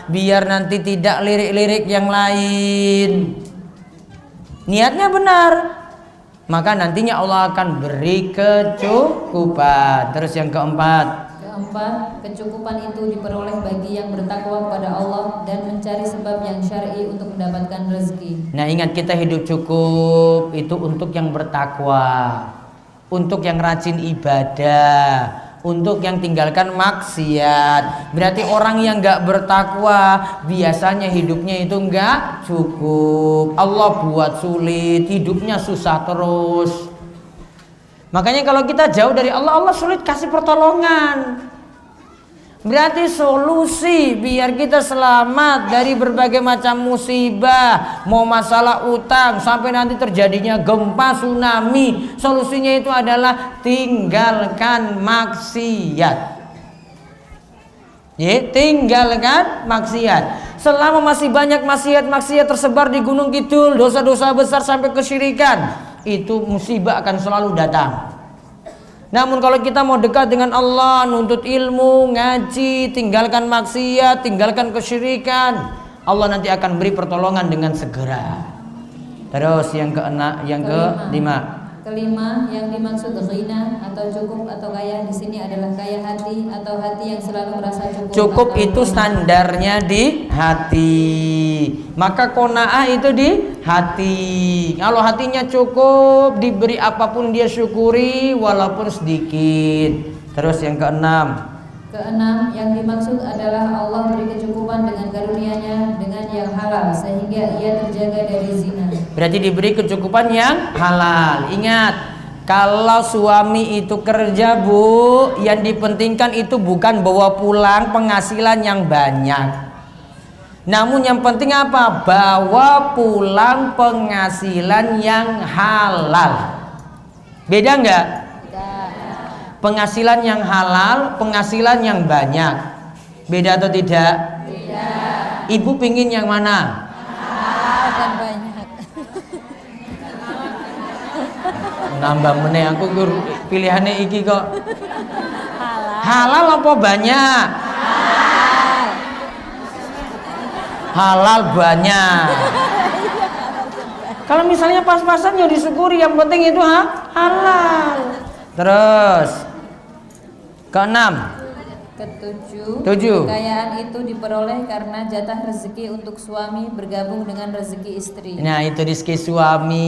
Speaker 2: biar nanti tidak lirik-lirik yang lain. Niatnya benar, maka nantinya Allah akan beri kecukupan. Terus yang keempat.
Speaker 1: Keempat, kecukupan itu diperoleh bagi yang bertakwa kepada Allah dan mencari sebab yang syar'i untuk mendapatkan rezeki.
Speaker 2: Nah ingat, kita hidup cukup itu untuk yang bertakwa, untuk yang rajin ibadah, untuk yang tinggalkan maksiat. Berarti orang yang gak bertakwa biasanya hidupnya itu gak cukup. Allah buat sulit, hidupnya susah terus. Makanya kalau kita jauh dari Allah, Allah sulit kasih pertolongan. Berarti solusi biar kita selamat dari berbagai macam musibah, mau masalah utang sampai nanti terjadinya gempa, tsunami, solusinya itu adalah tinggalkan maksiat. Ya, tinggalkan maksiat. Selama masih banyak maksiat-maksiat tersebar di Gunung Kidul, dosa-dosa besar sampai kesyirikan, itu musibah akan selalu datang. Namun kalau kita mau dekat dengan Allah, nuntut ilmu, ngaji, tinggalkan maksiat, tinggalkan kesyirikan, Allah nanti akan beri pertolongan dengan segera. Terus yang kelima.
Speaker 1: Kelima, yang dimaksud ghina atau cukup atau kaya di sini adalah kaya hati atau hati yang selalu merasa cukup.
Speaker 2: Cukup itu standarnya di hati. Maka qanaah itu di hati. Kalau hatinya cukup, diberi apapun dia syukuri walaupun sedikit. Terus yang keenam.
Speaker 1: Keenam, yang dimaksud adalah Allah beri kecukupan dengan karunia-Nya dengan yang halal sehingga ia terjaga dari zina.
Speaker 2: Berarti diberi kecukupan yang halal. Ingat, kalau suami itu kerja, Bu, yang dipentingkan itu bukan bawa pulang penghasilan yang banyak. Namun yang penting apa? Bawa pulang penghasilan yang halal. Beda enggak? Penghasilan yang halal, penghasilan yang banyak. Beda atau tidak?
Speaker 3: Beda.
Speaker 2: Ibu pingin yang mana?
Speaker 3: Halal dan banyak.
Speaker 2: Nambah meneh aku pilihannya iki kok.
Speaker 3: Halal.
Speaker 2: Halal apa banyak?
Speaker 3: Halal.
Speaker 2: Halal banyak. Kalau misalnya pas-pasan ya disyukuri, yang penting itu halal. Terus keenam.
Speaker 1: Ketujuh, kekayaan itu diperoleh karena jatah rezeki untuk suami bergabung dengan rezeki istri.
Speaker 2: Nah itu rezeki suami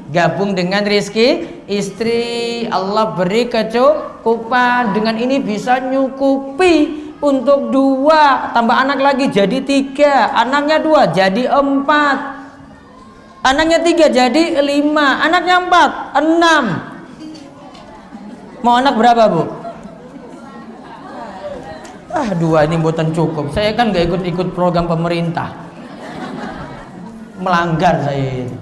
Speaker 2: gabung dengan rezeki istri. Allah beri kecukupan. Dengan ini bisa nyukupi untuk 2, tambah anak lagi jadi 3, anaknya 2 jadi 4, anaknya 3 jadi 5, anaknya 4, 6. Mau anak berapa, Bu? 2 ini buatan cukup. Saya kan gak ikut program pemerintah. Melanggar saya itu.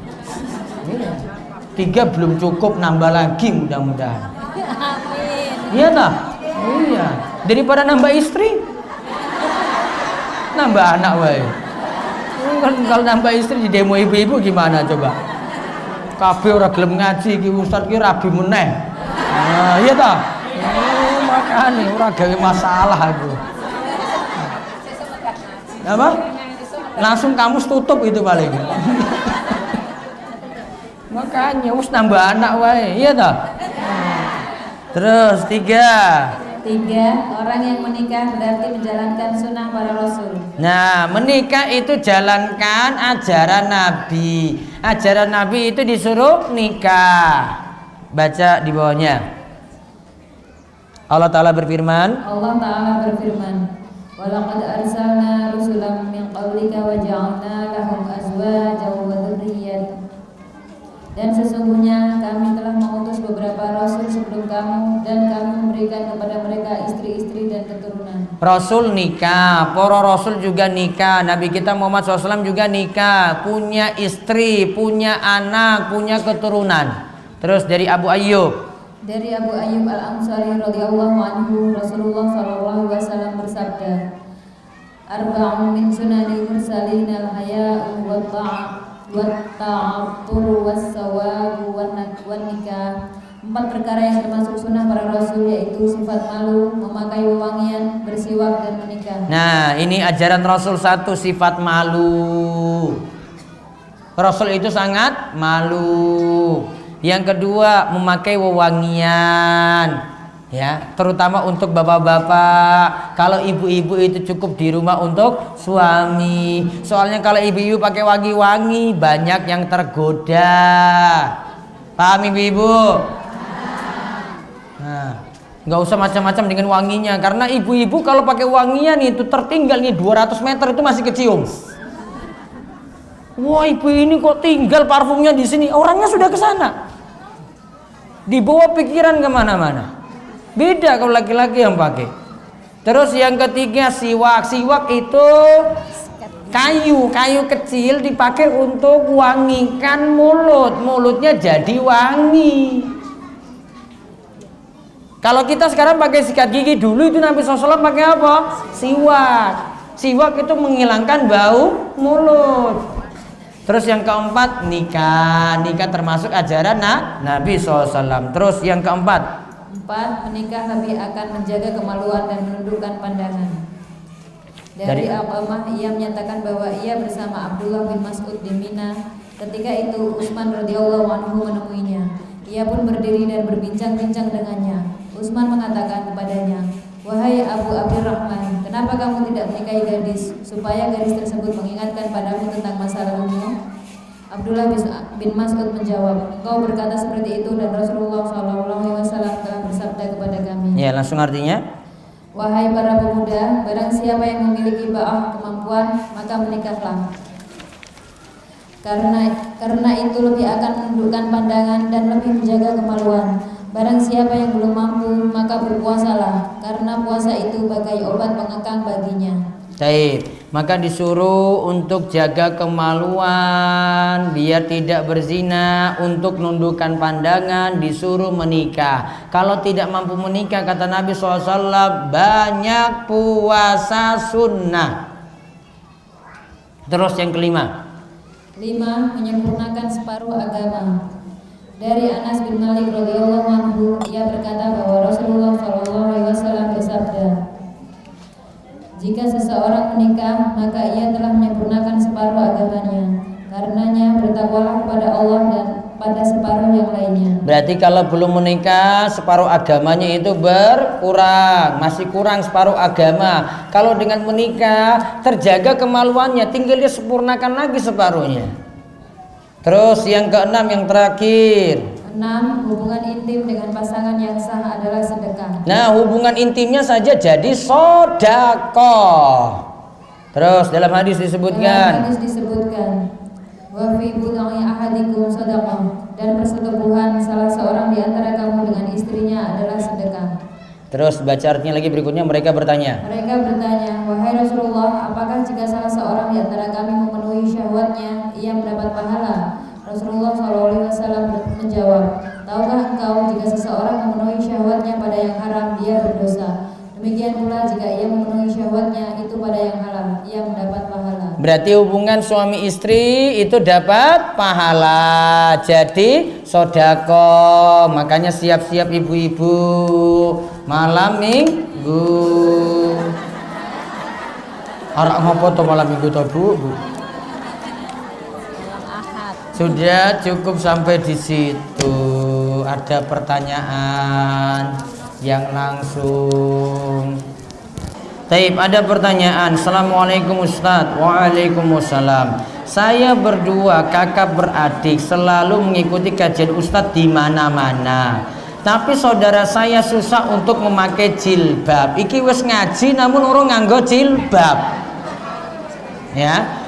Speaker 2: 3 belum cukup, nambah lagi mudah-mudahan.
Speaker 3: Amin.
Speaker 2: Iya tak? Iya. Daripada nambah istri, nambah anak wae. Kan kalau nambah istri di demo ibu-ibu gimana coba? Kabeh ora gelem ngaji iki ustaz ki rabi meneh. Nah, iya tak? Makane ora gawe masalah aku. Apa? Langsung kamus tutup itu paling. Makanya wis nambah anak wae, iya tak? Terus 3.
Speaker 1: 3. Orang yang menikah berarti menjalankan sunnah para rasul.
Speaker 2: Nah, menikah itu jalankan ajaran Nabi. Ajaran Nabi itu disuruh nikah. Baca di bawahnya. Allah Ta'ala berfirman.
Speaker 1: Allah Ta'ala berfirman, walaqad arsalna rusulan min qablika wa ja'alna lahum azwajan wa dzurriyyatan. Dan sesungguhnya kami telah mengutus beberapa rasul sebelum kamu, dan kami memberikan kepada mereka istri-istri dan keturunan.
Speaker 2: Rasul nikah, para rasul juga nikah. Nabi kita Muhammad SAW juga nikah, punya istri, punya anak, punya keturunan. Terus dari Abu Ayyub.
Speaker 1: Dari Abu Ayyub Al-Ansari radhiyallahu anhu, Rasulullah sallallahu alaihi wasallam bersabda, arba'un min sunanil mursalin al-haya'u wat-ta'attur was-sawabu wan-nikah. 4 perkara yang termasuk sunnah para rasul, yaitu sifat malu, memakai wewangian, bersiwak, dan menikah.
Speaker 2: Nah, ini ajaran Rasul 1, sifat malu. Rasul itu sangat malu. Yang kedua, memakai wewangian, ya, terutama untuk bapak-bapak. Kalau ibu-ibu itu cukup di rumah untuk suami. Soalnya kalau ibu-ibu pakai wangi-wangi, banyak yang tergoda. Paham ibu-ibu? Nah, nggak usah macam-macam dengan wanginya, karena ibu-ibu kalau pakai wangian itu tertinggal nih 200 meter itu masih kecium. Wah, ibu ini kok tinggal parfumnya di sini, orangnya sudah ke sana. Dibawa pikiran kemana-mana. Beda kalau laki-laki yang pakai. Terus yang ketiga, siwak. Siwak itu kayu kecil dipakai untuk wangikan mulut. Mulutnya jadi wangi. Kalau kita sekarang pakai sikat gigi, dulu itu Nabi SAW pakai apa? Siwak. Siwak itu menghilangkan bau mulut. Terus yang keempat, nikah. Nikah termasuk ajaran Nabi SAW. Terus yang keempat,
Speaker 1: 4. Menikah Nabi akan menjaga kemaluan dan menundukkan pandangan. Dari Al-Qamah, ia menyatakan bahwa ia bersama Abdullah bin Mas'ud di Mina. Ketika itu Utsman radhiyallahu anhu menemuinya. Ia pun berdiri dan berbincang-bincang dengannya. Utsman mengatakan kepadanya, wahai Abu Abdurrahman, kenapa kamu tidak menikahi gadis, supaya gadis tersebut mengingatkan padamu tentang masa lalumu? Abdullah bin Mas'ud menjawab, engkau berkata seperti itu, dan Rasulullah SAW telah bersabda kepada kami.
Speaker 2: Ya, langsung artinya,
Speaker 1: wahai para pemuda, barang siapa yang memiliki ba'ah kemampuan, maka menikahlah. Karena itu lebih akan menundukkan pandangan dan lebih menjaga kemaluan. Barang siapa yang belum mampu, maka berpuasalah, karena puasa itu bagai obat pengekang baginya.
Speaker 2: Baik, maka disuruh untuk jaga kemaluan, biar tidak berzina, untuk nundukkan pandangan, disuruh menikah. Kalau tidak mampu menikah, kata Nabi SAW, banyak puasa sunnah. Terus yang kelima,
Speaker 1: 5. Menyempurnakan separuh agama. Dari Anas bin Malik radhiyallahu anhu, ia berkata bahwa Rasulullah SAW bersabda, jika seseorang menikah, maka ia telah menyempurnakan separuh agamanya. Karenanya bertakwalah kepada Allah dan pada separuh yang lainnya.
Speaker 2: berarti kalau belum menikah, separuh agamanya itu berkurang, masih kurang separuh agama. Kalau dengan menikah, terjaga kemaluannya, tinggal dia sempurnakan lagi separuhnya. Terus yang keenam, yang terakhir,
Speaker 1: 6. Hubungan intim dengan pasangan yang sah adalah sedekah.
Speaker 2: nah, hubungan intimnya saja jadi sedekah. Terus dalam hadis disebutkan,
Speaker 1: wa fi budai ahadikum sadaqah, dan persetubuhan salah seorang di antara kamu dengan istrinya adalah sedekah.
Speaker 2: terus baca artinya lagi berikutnya. Mereka bertanya,
Speaker 1: wahai Rasulullah, apakah jika salah seorang di antara kami memenuhi syahwatnya, ia mendapat pahala? Rasulullah SAW menjawab, tahukah engkau atau jika seseorang memenuhi syahwatnya pada yang haram, dia berdosa. Demikian pula jika ia memenuhi syahwatnya itu pada yang halal, ia mendapat pahala.
Speaker 2: Berarti hubungan suami istri itu dapat pahala. Jadi sodako. Makanya siap-siap ibu-ibu malam minggu. Arak ngopo to malam minggu to Bu? Sudah cukup sampai di situ. Ada pertanyaan yang langsung. Taib, ada pertanyaan. Assalamualaikum Ustadz. Waalaikumsalam. Saya berdua kakak beradik selalu mengikuti kajian Ustadz di mana-mana. Tapi saudara saya susah untuk memakai jilbab. Iki wis ngaji namun urung nganggo jilbab. Ya.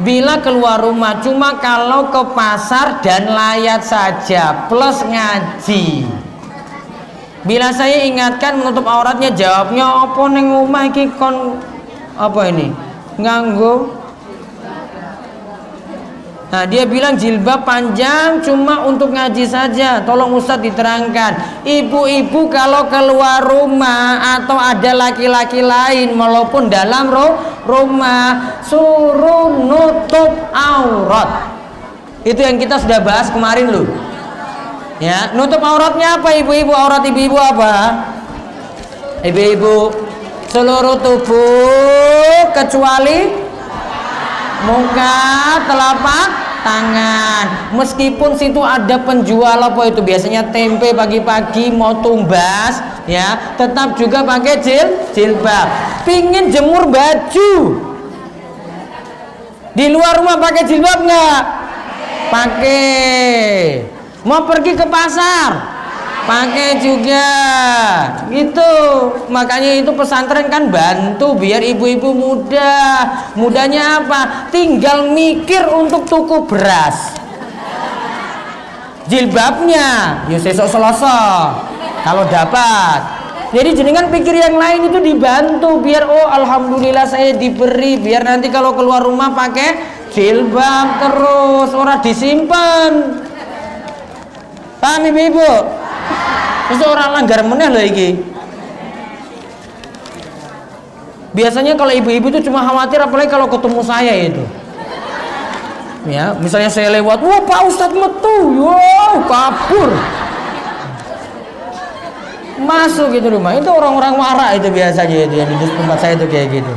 Speaker 2: Bila keluar rumah cuma kalau ke pasar dan layat saja plus ngaji. Bila saya ingatkan menutup auratnya, jawabnya apa ning omah iki kon apa ini? Nganggo. Nah, dia bilang jilbab panjang cuma untuk ngaji saja. Tolong Ustadz diterangkan. Ibu-ibu kalau keluar rumah atau ada laki-laki lain walaupun dalam rumah suruh nutup aurat. Itu yang kita sudah bahas kemarin loh. Ya, nutup auratnya apa ibu-ibu? Aurat ibu-ibu apa? Ibu-ibu seluruh tubuh kecuali muka, telapak tangan. Meskipun situ ada penjual apa itu biasanya tempe pagi-pagi mau tumbas, ya, tetap juga pakai jilbab. Pingin jemur baju di luar rumah pakai jilbab nggak? Pakai. Mau pergi ke pasar pakai juga gitu. Makanya itu pesantren kan bantu biar ibu-ibu mudah. Mudahnya apa? Tinggal mikir untuk tuku beras. Jilbabnya ya sesok Selasa kalau dapat. Jadi jenengan pikir yang lain itu dibantu biar oh alhamdulillah saya diberi, biar nanti kalau keluar rumah pakai jilbab terus, ora disimpan. Paham ibu-ibu? Terus orang langgar meneh lho iki. Biasanya kalau ibu-ibu itu cuma khawatir apalagi kalau ketemu saya itu. Ya, misalnya saya lewat, wah Pak Ustadz metu, wow kabur. Masuk gitu rumah. Itu orang-orang warak itu biasanya itu yang di tempat saya itu kayak gitu.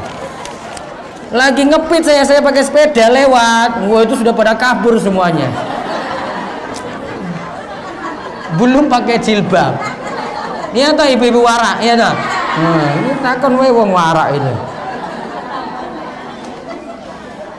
Speaker 2: Lagi ngepit saya pakai sepeda lewat, wah itu sudah pada kabur semuanya. Belum pakai jilbab. Iya toh ibu-ibu warak, iya toh. Nah, ini takon wae wong warak itu.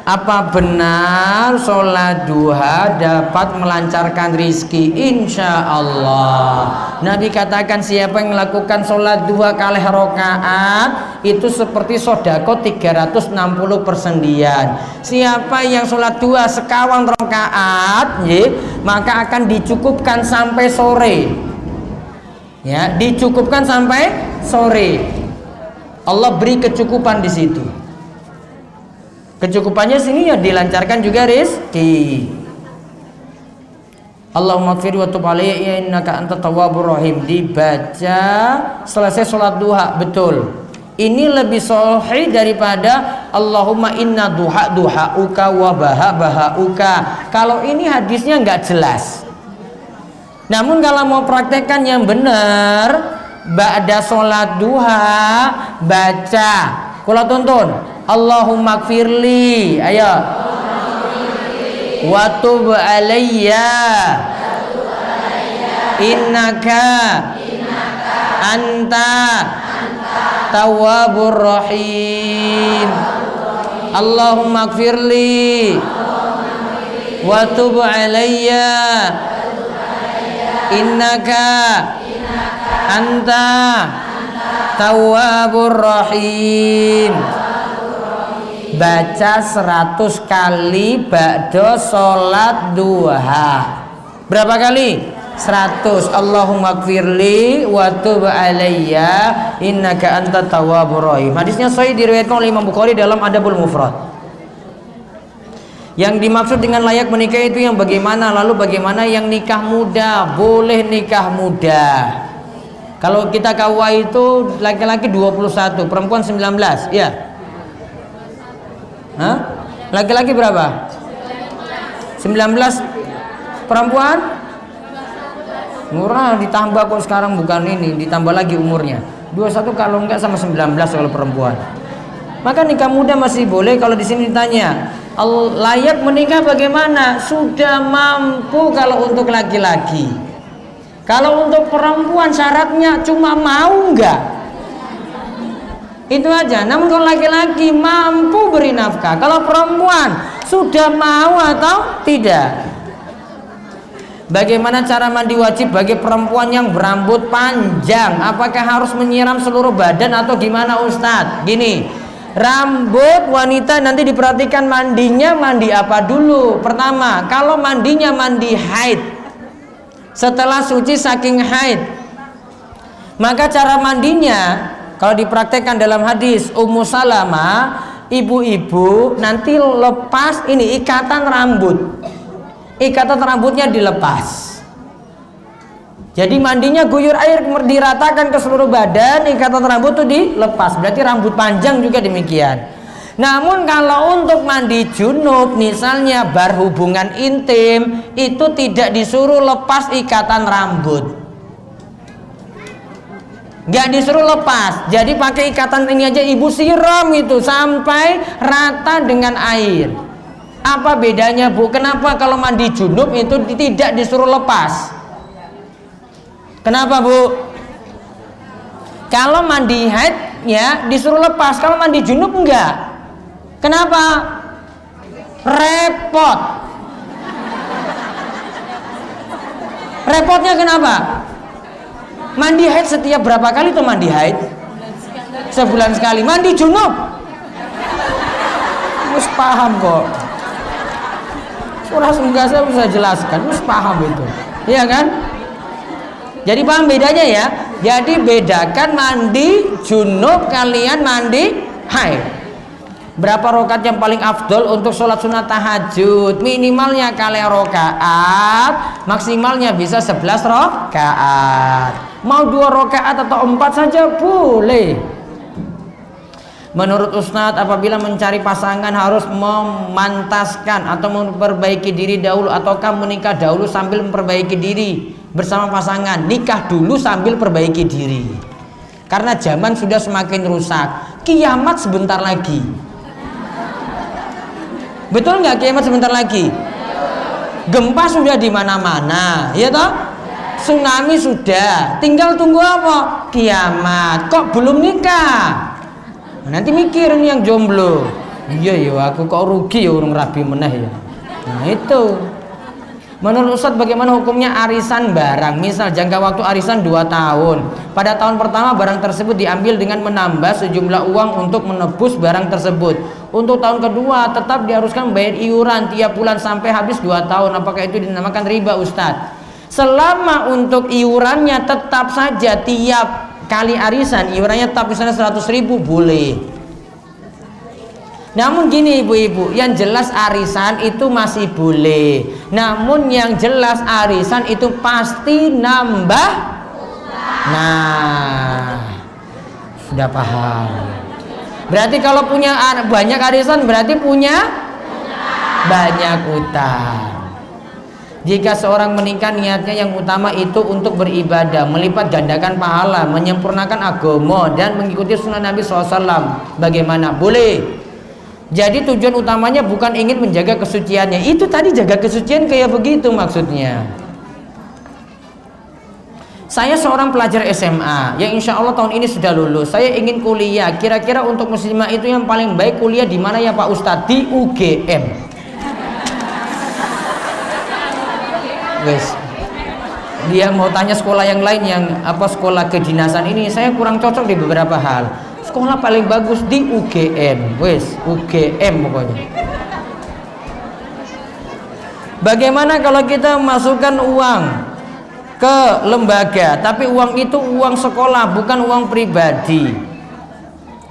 Speaker 2: Apa benar sholat duha dapat melancarkan rizki? Insya Allah. Nabi katakan siapa yang melakukan sholat duha kalih rokaat itu seperti sodako 360 persendian. Siapa yang sholat duha sekawan rokaat, maka akan dicukupkan sampai sore. Ya, dicukupkan sampai sore. Allah beri kecukupan di situ. Kecukupannya sini ya dilancarkan juga rezeki. Allahumma ighfir wa tub alayya innaka antat tawwabur rahim. Dibaca selesai sholat duha, betul. Ini lebih sahih daripada Allahumma inna duhauka wa bahauka. Kalau ini hadisnya nggak jelas. Namun kalau mau praktekkan yang benar, ba'da sholat duha baca. Kalau tonton Allahumma gfirli, ayo. Wa tub alayya innaka anta tawwabur rahim. Allahumma gfirli wa tub alayya innaka anta tawwabur rahim. Baca 100 kali ba'da sholat duha. Berapa kali? 100. Allahumma gfirli wa tub alayya innaka antat tawwabur rahim. Hadisnya sahih diriwayatkan oleh Imam Bukhari dalam Adabul Mufrad. Yang dimaksud dengan layak menikah itu yang bagaimana? Lalu bagaimana yang nikah muda? Boleh nikah muda. Kalau kita KUA itu laki-laki 21, perempuan 19, ya. Hah? Laki-laki berapa? 19, perempuan? Murah, ditambah kok sekarang, bukan ini, ditambah lagi umurnya. 21 kalau enggak sama 19 kalau perempuan. Maka nikah muda masih boleh. Kalau di sini ditanya, layak menikah bagaimana? Sudah mampu kalau untuk laki-laki. Kalau untuk perempuan syaratnya cuma mau enggak? Itu aja. Namun kalau laki-laki mampu beri nafkah. Kalau perempuan sudah mau atau tidak? Bagaimana cara mandi wajib bagi perempuan yang berambut panjang? Apakah harus menyiram seluruh badan atau gimana Ustadz? Gini, rambut wanita nanti diperhatikan mandinya mandi apa dulu. Pertama, kalau mandinya mandi haid, setelah suci saking haid, maka cara mandinya kalau dipraktekkan dalam hadis Ummu Salamah, ibu-ibu nanti lepas ini ikatan rambut. Ikatan rambutnya dilepas. Jadi mandinya guyur air diratakan ke seluruh badan, ikatan rambut itu dilepas. Berarti rambut panjang juga demikian. Namun kalau untuk mandi junub, misalnya berhubungan intim, itu tidak disuruh lepas ikatan rambut. Nggak disuruh lepas. Jadi pakai ikatan ini aja ibu siram itu sampai rata dengan air. Apa bedanya Bu? Kenapa kalau mandi junub itu tidak disuruh lepas? Kenapa Bu? Kalau mandi haid ya disuruh lepas, kalau mandi junub enggak. Kenapa? Repot. Repotnya kenapa? Mandi haid setiap berapa kali tuh mandi haid? Sebulan sekali. Mandi junub harus paham kok. Surah enggak saya bisa jelaskan, harus paham itu. Iya kan? Jadi paham bedanya ya. Jadi bedakan mandi junub kalian mandi haid. Berapa rakaat yang paling afdol untuk sholat sunat tahajud? Minimalnya kali rakaat, maksimalnya bisa 11 rakaat. Mau 2 rakaat atau 4 saja boleh. Menurut Ustadz, apabila mencari pasangan harus memantaskan atau memperbaiki diri dahulu, ataukah menikah dahulu sambil memperbaiki diri bersama pasangan? Nikah dulu sambil perbaiki diri. Karena zaman sudah semakin rusak. Kiamat sebentar lagi. Betul nggak kiamat sebentar lagi? Gempa sudah di mana-mana, ya toh? Tsunami sudah. Tinggal tunggu apa? Kiamat. Kok belum nikah? Nanti mikir nih yang jomblo. Iya ya, aku kok rugi ya orang rabi meneh ya. Nah itu. Menurut Ustadz bagaimana hukumnya arisan barang? Misal jangka waktu arisan 2 tahun. Pada tahun pertama barang tersebut diambil dengan menambah sejumlah uang untuk menebus barang tersebut. Untuk tahun kedua tetap diharuskan bayar iuran tiap bulan sampai habis 2 tahun. Apakah itu dinamakan riba Ustadz? Selama untuk iurannya tetap saja tiap kali arisan iurannya tetap misalnya 100.000 boleh. Namun gini ibu-ibu, yang jelas arisan itu masih boleh. Namun yang jelas arisan itu pasti nambah. Nah, sudah paham. Berarti kalau punya banyak arisan berarti punya banyak utang. Jika seorang menikah niatnya yang utama itu untuk beribadah, melipat gandakan pahala, menyempurnakan agama dan mengikuti sunnah Nabi SAW, bagaimana? Boleh. Jadi tujuan utamanya bukan ingin menjaga kesuciannya. Itu tadi jaga kesucian kayak begitu maksudnya. Saya seorang pelajar SMA yang insya Allah tahun ini sudah lulus. Saya ingin kuliah. Kira-kira untuk muslimah itu yang paling baik kuliah di mana ya Pak Ustadz? Di UGM. Wes, dia mau tanya sekolah yang lain yang apa sekolah kedinasan ini saya kurang cocok di beberapa hal. Sekolah paling bagus di UGM, wes UGM pokoknya. Bagaimana kalau kita masukkan uang ke lembaga, tapi uang itu uang sekolah bukan uang pribadi.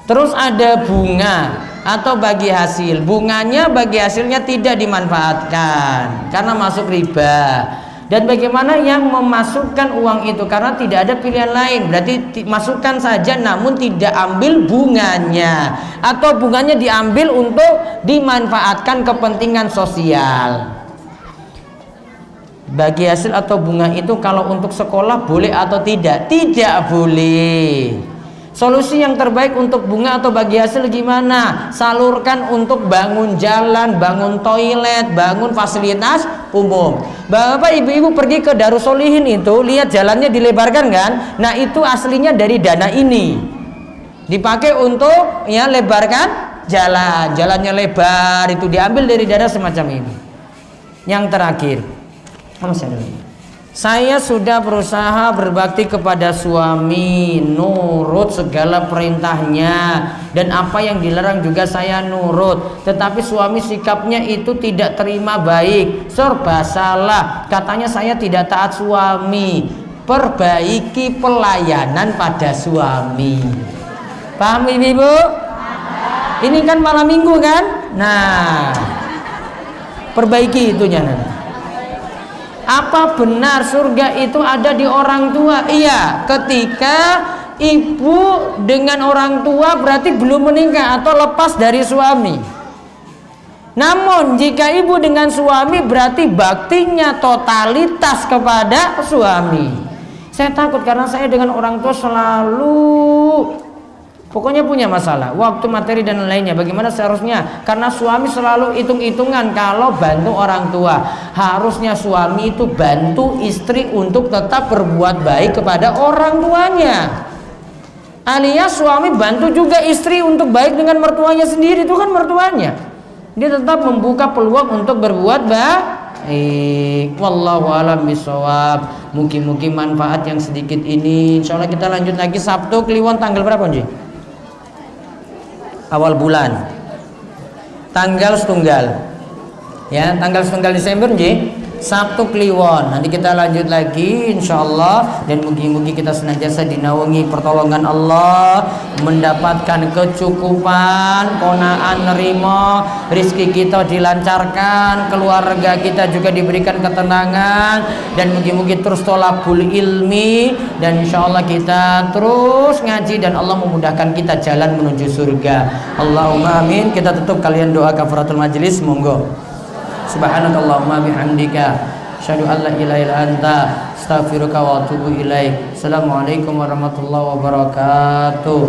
Speaker 2: Terus ada bunga, atau bagi hasil. Bunganya bagi hasilnya tidak dimanfaatkan karena masuk riba. Dan bagaimana yang memasukkan uang itu, karena tidak ada pilihan lain, berarti masukkan saja namun tidak ambil bunganya, atau bunganya diambil untuk dimanfaatkan kepentingan sosial. Bagi hasil atau bunga itu kalau untuk sekolah boleh atau tidak? Tidak boleh. Solusi yang terbaik untuk bunga atau bagi hasil gimana? Salurkan untuk bangun jalan, bangun toilet, bangun fasilitas umum. Bapak ibu-ibu pergi ke Darussolihin itu, lihat jalannya dilebarkan kan? Nah itu aslinya dari dana ini, dipakai untuk ya lebarkan jalan, jalannya lebar, itu diambil dari dana semacam ini. Yang terakhir, saya sudah berusaha berbakti kepada suami, nurut segala perintahnya, dan apa yang dilarang juga saya nurut. Tetapi suami sikapnya itu tidak terima baik, serba salah. Katanya saya tidak taat suami. Perbaiki pelayanan pada suami. Paham ibu-ibu? Ini kan malam minggu kan? Nah, perbaiki itunya nanti. Apa benar surga itu ada di orang tua? Iya, ketika ibu dengan orang tua berarti belum menikah atau lepas dari suami. Namun jika ibu dengan suami berarti baktinya totalitas kepada suami. Saya takut karena saya dengan orang tua selalu pokoknya punya masalah, waktu, materi dan lainnya. Bagaimana seharusnya? Karena suami selalu hitung-hitungan kalau bantu orang tua. Harusnya suami itu bantu istri untuk tetap berbuat baik kepada orang tuanya. Alias suami bantu juga istri untuk baik dengan mertuanya sendiri. Itu kan mertuanya. Dia tetap membuka peluang untuk berbuat baik. Wallahu a'lam bishawab. Mungkin manfaat yang sedikit ini. Insyaallah kita lanjut lagi Sabtu Kliwon tanggal berapa, Nji? Awal bulan, tanggal setunggal, ya tanggal setunggal Desember, Nji, Sabtu Kliwon. Nanti kita lanjut lagi insyaallah, dan mugi-mugi kita senantiasa dinaungi pertolongan Allah, mendapatkan kecukupan, qanaah nerimo, rizki kita dilancarkan, keluarga kita juga diberikan ketenangan, dan mugi-mugi terus tolabul ilmi, dan insyaallah kita terus ngaji dan Allah memudahkan kita jalan menuju surga. Allahumma amin. Kita tutup kalian doa kafaratul majlis, monggo. Subhanakallahumma bihamdika asyhadu an la ilaha illa anta astaghfiruka wa atubu ilaik. Assalamualaikum warahmatullahi wabarakatuh.